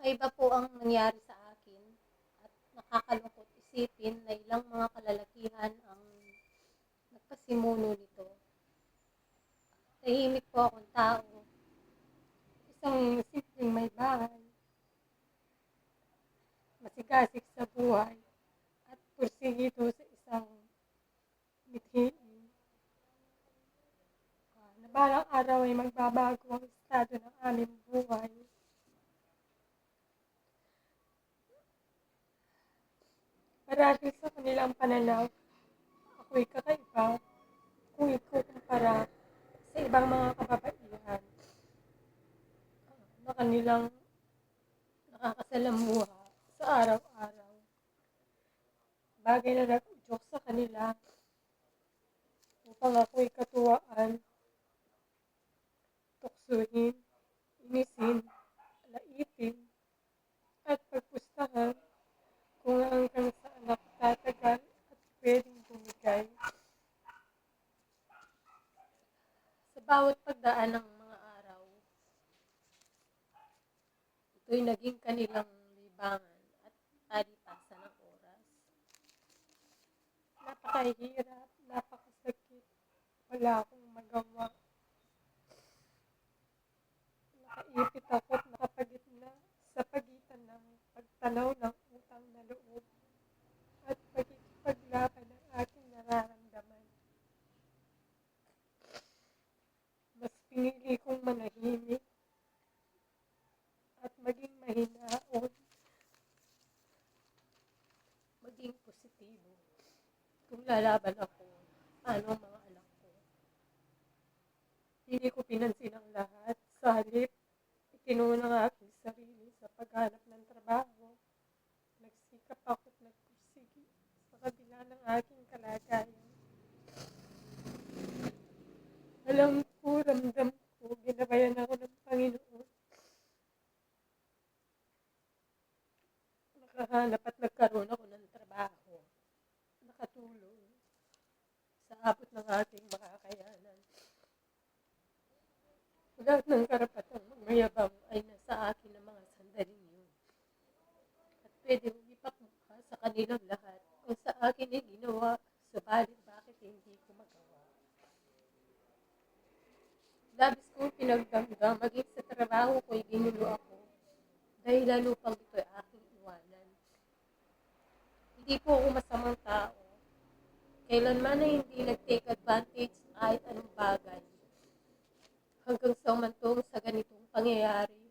Kakaiba po ang nangyari sa akin at nakakalungkot isipin na ilang mga kalalakihan ang nagpasimuno nito. Tahimik po akong tao, isang simpleng may bahay, masigasig sa buhay at pursiguito sa isang mithiin na balang araw ay magbabago ang estado ng aming buhay. Marahil sa kanilang pananaw, ako'y kakaiba kung ikukumpara sa ibang mga kababaihan na kanilang nakakasalamuha sa araw-araw. Bagay na nag-udyok sa kanila upang ako'y katuwaan, tuksuhin, inisin, laitin, at pagpustahan kung hanggang saan ako tatagal at pwedeng bumigay. Sa bawat pagdaan ng mga araw, ito'y naging kanilang libangan at talipasan ng oras. Napakahirap, napakasakit, wala akong magawa. Nakaipit ako at nakapagitna sa pagitan ng pagtanaw ng utang na loob at pagkikipaglaban ng aking nararamdaman. Mas pinili kong manahimik at maging mahinaon, maging positibo. Kung lalaban ako, paano ang mga anak ko? Hindi ko pinansin ang lahat. Sa halip, itinuna ang aking sarili sa paghanap ng trabaho. Nagsikap ako at nagpursigi sa kabila ng aking kalagayan. Alam ko, ramdam ko, ginabayan ako ng Panginoon. Nakahanap at nagkaroon ako ng trabaho. Nakatulong sa abot ng aking makakayanan. Lahat ng karapatang mayabang ay nasa akin ng mga sandaling yun. At pwede mong ipakmukha sa kanilang lahat kung sa akin ay ginawa, subalit bakit hindi ko magawa. Labis kong pinagdamdam, maging sa trabaho ko'y ginulo ako dahil lalo pang ito'y aking iwanan. Hindi po ako masamang tao. Kailanman ay hindi nag-take advantage kahit anong bagay. Hanggang sa umantong sa ganitong pangyayari,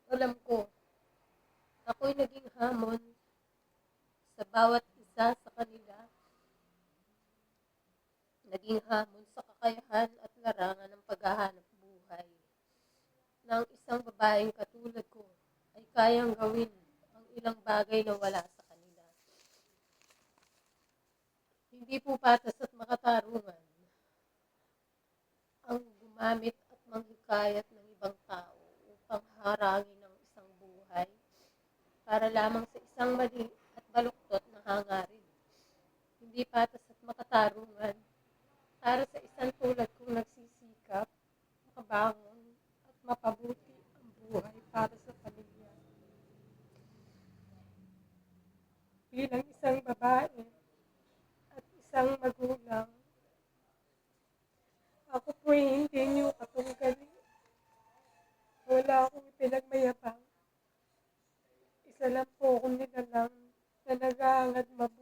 alam ko, ako'y naging hamon sa bawat isa sa kanila. Naging hamon sa kakayahan at larangan ng paghahanap buhay na ang isang babaeng katulad ko ay kayang gawin ang ilang bagay na wala sa kanila. Hindi po patas at makatarungan ang gumamit at manghikayat ng ibang tao upang harangin ang isang buhay para lamang sa isang mali at baluktot na hangarin. Hindi patas at makatarungan para sa isang tulad kong nagsisikap, makabangon at mapabuti ang buhay para sa pamilya. Bilang isang babae at isang magulang, ako po'y hindi niyo katunggali. Wala akong ipinagmayabang. Isa lang po akong nilalang na nag-aangad mabuti.